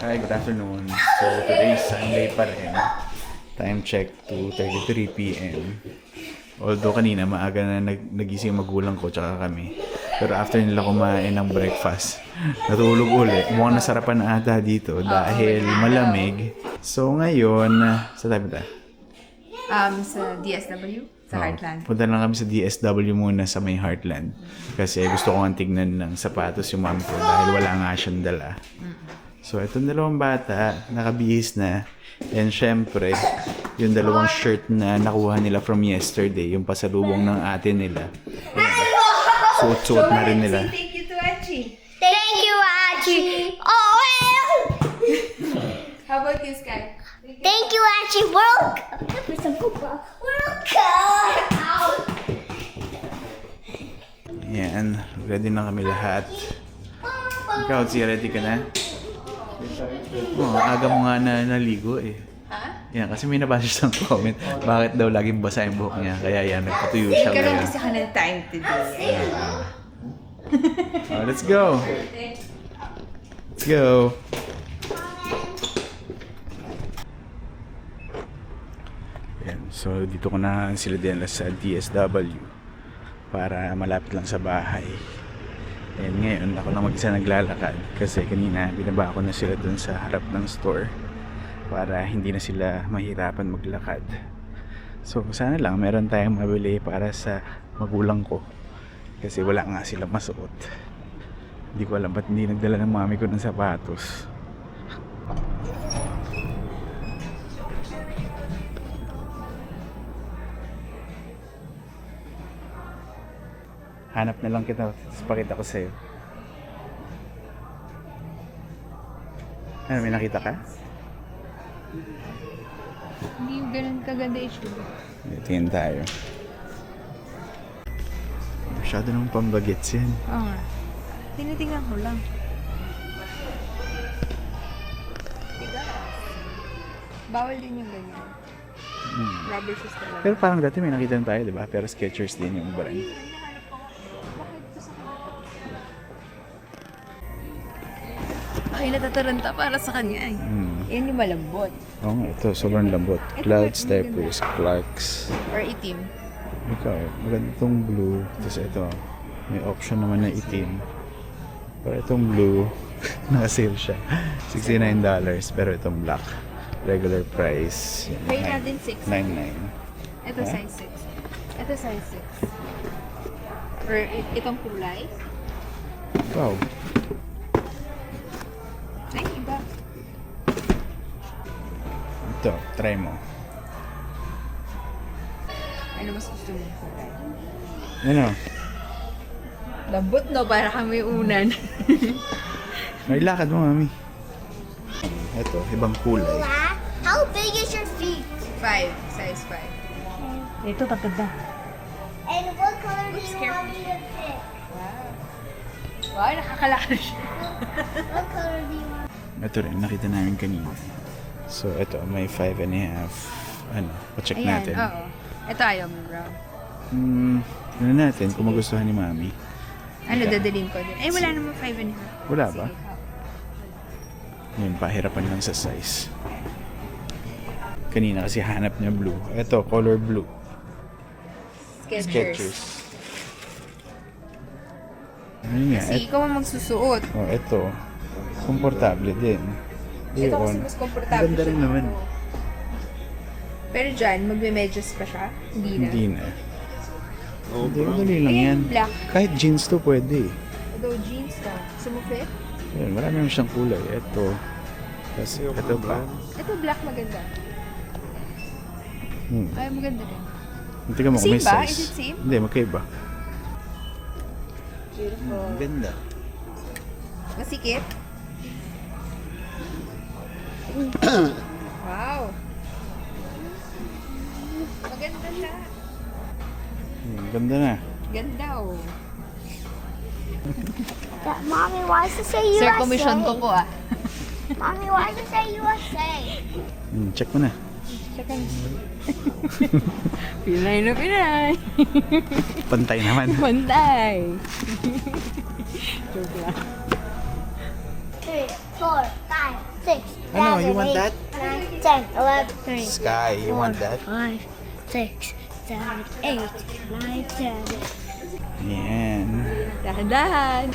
Hi, good afternoon. So, today is Sunday pa rin. Time check, 2:33 p.m. Although kanina maaga na nagising magulang ko tsaka kami. Pero after nila kumain ng breakfast, natulog ulit. Mukhang nasarapan na ata dito dahil malamig. So ngayon, sa tabi ta? Sa DSW, sa Heartland. Punta lang kami sa DSW muna sa may Heartland. Kasi gusto ko nga tignan ng sapatos yung mom ko dahil wala nga siyang dala. So, itong dalawang bata, nakabihis na. And syempre, yung dalawang shirt na nakuha nila from yesterday, yung pasalubong ng ate nila. Suot-suot na rin nila. Thank you to Achi. Thank you, Archie. Oh, How about you, Sky? thank you, Archie. Welcome. Yan, ready na kami lahat. Ikaw, si ready ka na? Oh, aga mo nga na naligo eh. Ha? Yan, kasi may nabasa siyang comment. Bakit daw laging basa yung buhok niya? Kaya yan, nagpatuyo siya Ikaw lang ngayon. kasi ka ng time today. Oh, let's go! Let's go! Yan, so dito ko na sila dinala sa DSW para malapit lang sa bahay. And ngayon, ako lang mag-isa naglalakad kasi kanina binaba ko na sila dun sa harap ng store para hindi na sila mahirapan maglakad. So sana lang meron tayong mabili para sa magulang ko kasi wala nga sila masuot. Hindi ko alam ba't hindi nagdala ng mami ko ng sapatos. Hanap na lang kita, tapos pakita ko sa'yo. Ano, may nakita ka? Hindi yung ganun kaganda issue. Tingin tayo. Masyado ng pambagets yan. Oo nga. Tinitingnan ko lang. Bawal din yung ganyan. Rubber shoes talaga. Pero parang dati may nakita tayo, di ba? Pero Skechers din yung brand. Ay, natataranta para sa kanya eh. Yan yung malambot. Oo nga, ito. Sobrang lambot. Cloud Steppers, Clarks. Or itim. Ikaw, maganda itong blue. Tapos ito, may option naman na itim. Pero itong blue, naka-sale siya. $69. Pero itong black, regular price. Pay natin 6. $99. Ito size 6. Ito size 6. Or itong kulay. Wow. Ay, iba. Ito, try mo. Ano mas gusto mo kulay? Ano? Lambot no, para kami unan. May lakad mo, mami. Ito, ibang kulay. How big is your feet? 5. Size 5. Ito, tatanda. And what color do you Oops, careful. want me to pick? Wow, nakakalakad siya. What color do you want? Ito rin, nakita namin kanina. So, ito, may 5.5. Ano, pa-check natin. Oo. Ito ayaw mo, bro. Ano natin, kung magustuhan ni mami. Ano, dadalhin ko din. Ay, wala naman 5 and a half. Wala ba? Sige. Yun, pahirapan lang sa size. Kanina kasi hanap niya blue. Ito, color blue. Skechers. Ayun nga. Kasi ikaw ang magsusuot. Oh, ito. Komportable din. Ito kasi Yun. mas komportable. Ganda rin siya. naman. Pero dyan, magme-medyas pa siya? Hindi na. Hindi na. Hindi, madali lang Ayan, yan. black. Kahit jeans to pwede. Although jeans na. Sumufit? Yan, marami naman siyang kulay. Ito. Tapos ito pa. Ito black maganda. Ay, maganda rin. Tingnan mo kung may Same ba? size. Is it same? Hindi, magkaiba. Beautiful. Ganda. Masikip? Wow. Maganda siya. Ganda na. Ganda oh. Mommy, why does it say USA? Sir, commission ko po ah. Mommy, why does it say USA? Check mo na. Second. Pinay na Pinay. Pantay naman. Pantay. Joke lang. 3, 4, 5, 6, I know, you 7, want 8, that? 9, 10, 11, 13, Sky, you want that? 5, 6, 7, 8, 9, 10. Yan. Dahan-dahan.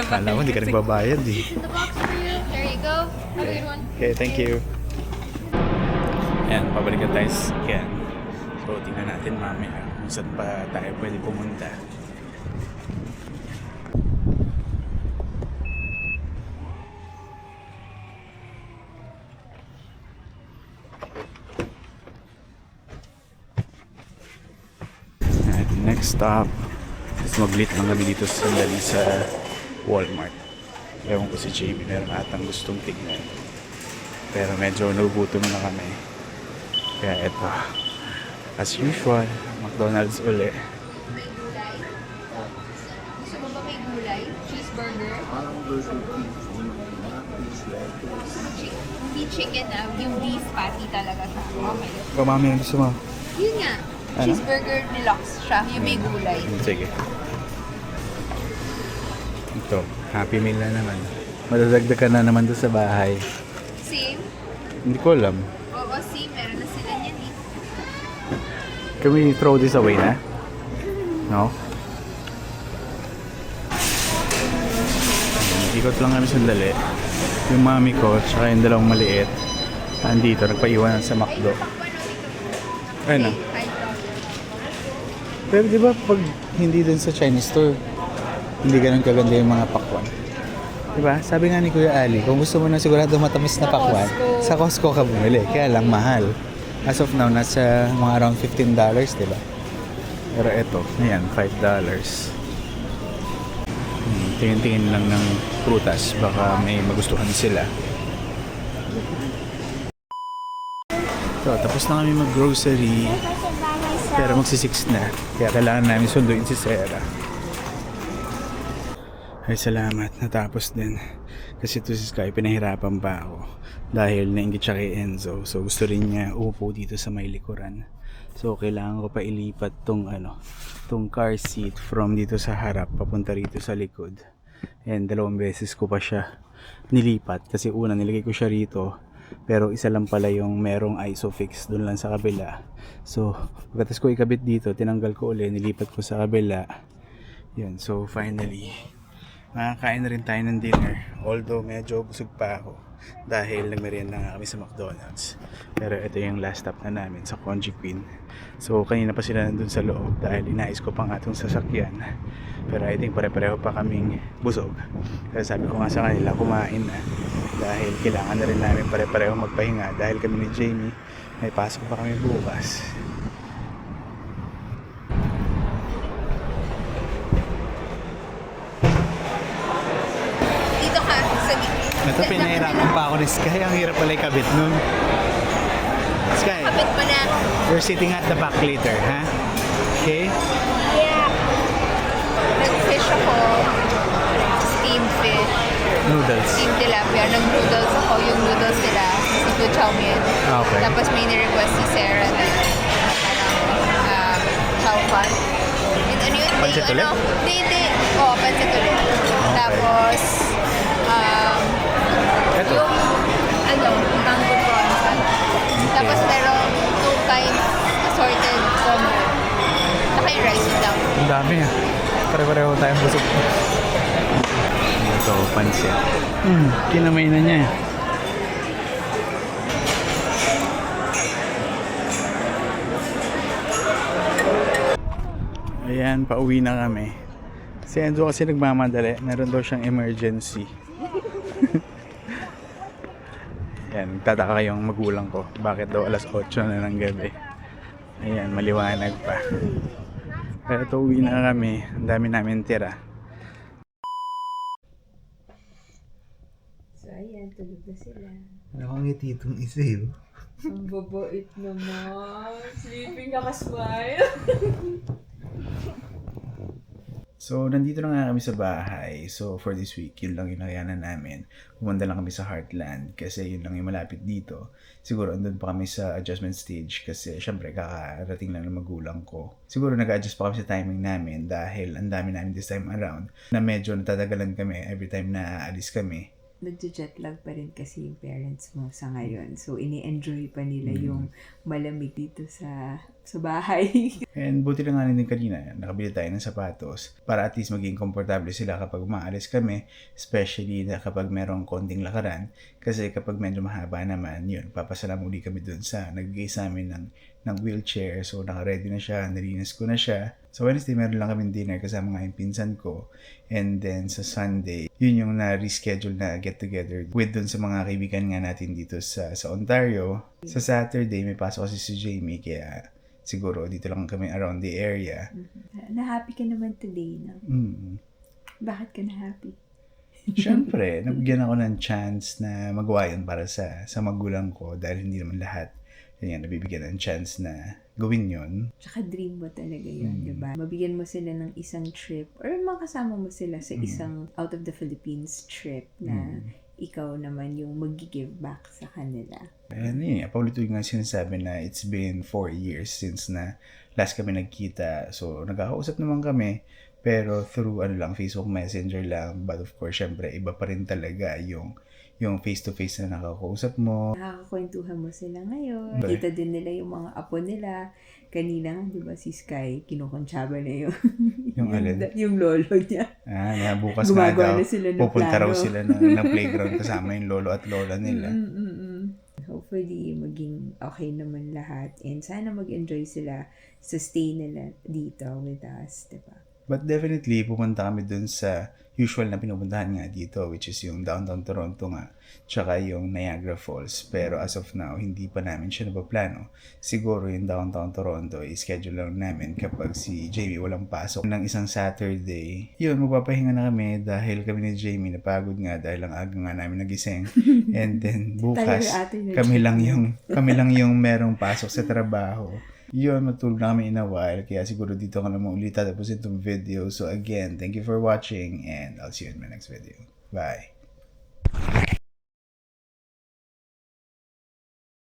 Kala ko hindi ka nagbabayad eh. The box for you. There you go. Have a good one. Okay, thank you. Ayan, pabalikan tayo sa sasakyan. So, tingnan natin mamaya kung saan pa tayo pwede pumunta. At next stop, is mag-lit lang kami dito sandali sa Walmart. Ewan ko si Jamie, meron atang gustong tignan. Pero medyo nagugutom na kami. Kaya eto, as usual, McDonald's uli. May gulay. Gusto mo ba may gulay? Cheeseburger? Hindi chicken ah. Yung beef patty talaga siya. Okay. Pamami ang gusto mo? Yun nga. Ano? Cheeseburger deluxe siya. Yung may gulay. Sige. Ito, Happy Meal na naman. Madadagdag ka na naman doon sa bahay. Same. Hindi ko alam. Oo, same. Meron na sila niyan eh. Can we throw this away na? No? Ikot lang kami sandali. Yung mami ko, tsaka yung dalawang maliit, andito, nagpaiwanan sa McDo. Ayun na. Pero di ba pag hindi dun sa Chinese store, hindi ganun kaganda yung mga pakwan? Di ba? Sabi nga ni Kuya Ali, kung gusto mo na sigurado matamis na pakwan, sa Costco ka bumili. Kaya lang mahal. As of now, nasa mga around $15, di ba? Pero eto, ayan, $5. Tingin-tingin lang ng prutas, baka may magustuhan sila. So, tapos na kami mag-grocery. Pero magsi-6 na. Kaya kailangan namin sunduin si Sarah. Ay, salamat. Natapos din. Kasi ito si Sky, pinahirapan pa ako. Dahil nainggit siya kay Enzo. So, gusto rin niya upo dito sa may likuran. So, kailangan ko pa ilipat tong car seat from dito sa harap papunta rito sa likod. And 2 beses ko pa siya nilipat. Kasi una, nilagay ko siya rito. Pero isa lang pala yung merong isofix doon lang sa kabila. So, pagkatas ko ikabit dito, tinanggal ko ulit, nilipat ko sa kabila. Yan, so finally, makakain na rin tayo ng dinner. Although medyo busog pa ako dahil nagmerienda nga kami sa McDonald's. Pero ito yung last stop na namin sa Konji Queen. So kanina pa sila nandun sa loob dahil inais ko pa nga itong sasakyan. Pero I think pare-pareho pa kaming busog. Kaya sabi ko nga sa kanila, kumain na. Dahil kailangan na rin namin pare-pareho magpahinga dahil kami ni Jamie may pasok pa kami bukas. Dito ka sa gitna. Ito, pinahirapan pa ako ni Sky. Ang hirap pala ikabit nun. Sky, Kapit pa na. you're sitting at the back later, ha? Okay? Yeah. Nag-fish ako. Steamed fish. Noodles. Steamed tilapia. Nag-noodles ako. Yung noodles nila. Seafood chow mein. Okay. Tapos may ni-request si Sarah na parang chow fan. And ano yun? Pancit ulit? Hindi. Oo, pancit ulit. Tapos, Ito. yung mango prawns. Tapos merong 2 kinds assorted combo. Saka yung rice lang. Ang dami ah. Pare-pareho tayong busog. Ito, pansit. Kinamay na niya. Ayan, pauwi na kami. Si Enzo kasi nagmamadali. Meron daw siyang emergency. Ayan, nagtataka yung magulang ko. Bakit daw alas 8 na ng gabi. Ayan, maliwanag pa. Kaya ito, uwi na kami. Ang dami namin tira. So ayan, tulog na sila. Nakangiti itong isa yun. Ang babait naman. Sleeping, naka-smile. So, nandito na nga kami sa bahay. So, for this week, yun lang yung nakayanan namin. Pumunta lang kami sa Heartland kasi yun lang yung malapit dito. Siguro, andun pa kami sa adjustment stage kasi syempre, kakarating lang ng magulang ko. Siguro, nag-adjust pa kami sa timing namin dahil ang dami namin this time around na medyo natatagalan kami every time na aalis kami. Nagja-jet lag pa rin kasi yung parents mo sa ngayon. So, ini-enjoy pa nila yung malamig dito sa bahay. And buti na nga din kanina, nakabili tayo ng sapatos para at least maging komportable sila kapag umaalis kami, especially na kapag merong konting lakaran. Kasi kapag medyo mahaba naman, yun, papasalam uli kami dun sa nagbigay sa amin ng wheelchair. So, naka-ready na siya, nalinis ko na siya. So, Wednesday, meron lang kami dinner kasama nga yung pinsan ko. And then, sa Sunday, yun yung na-reschedule na get-together with dun sa mga kaibigan nga natin dito sa Ontario. Sa Saturday, may pasok kasi si Jamie, kaya siguro dito lang kami around the area. Na-happy ka naman today, no? Bakit ka na-happy? Siyempre, nabigyan ako ng chance na magawa yun para sa magulang ko dahil hindi naman lahat nabibigyan ng chance na gawin yun. Tsaka dream mo talaga yun, diba? Mabigyan mo sila ng isang trip or makasama mo sila sa isang out of the Philippines trip na ikaw naman yung mag-give back sa kanila. Ayan yun, paulit-ulit nga sinasabi na it's been 4 years since na last kami nagkita. So, nagkakausap naman kami, pero through Facebook Messenger lang. But of course, syempre, iba pa rin talaga yung face-to-face na nakakausap mo. Nakakakwentuhan mo sila ngayon. Kita din nila yung mga apo nila. Kanina nga, di ba, si Sky, kinukontsaba na Yung alin? yung lolo niya. Bukas Gumagawa nga daw, na sila ng pupunta raw plano. sila ng playground kasama yung lolo at lola nila. Hopefully, maging okay naman lahat. And sana mag-enjoy sila sa stay nila dito with us, di ba? But definitely, pupunta kami dun sa usual na pinupuntahan nga dito, which is yung downtown Toronto nga, tsaka yung Niagara Falls. Pero as of now, hindi pa namin siya napaplano. Siguro yung downtown Toronto, i-schedule lang namin kapag si Jamie walang pasok ng isang Saturday. Yun, magpapahinga na kami dahil kami ni Jamie napagod nga dahil ang aga nga namin nagising. And then bukas, kami lang yung merong pasok sa trabaho. Yun, matulog na kami in a while. Kaya siguro dito ka naman ulit tatapusin itong video. So again, thank you for watching and I'll see you in my next video. Bye!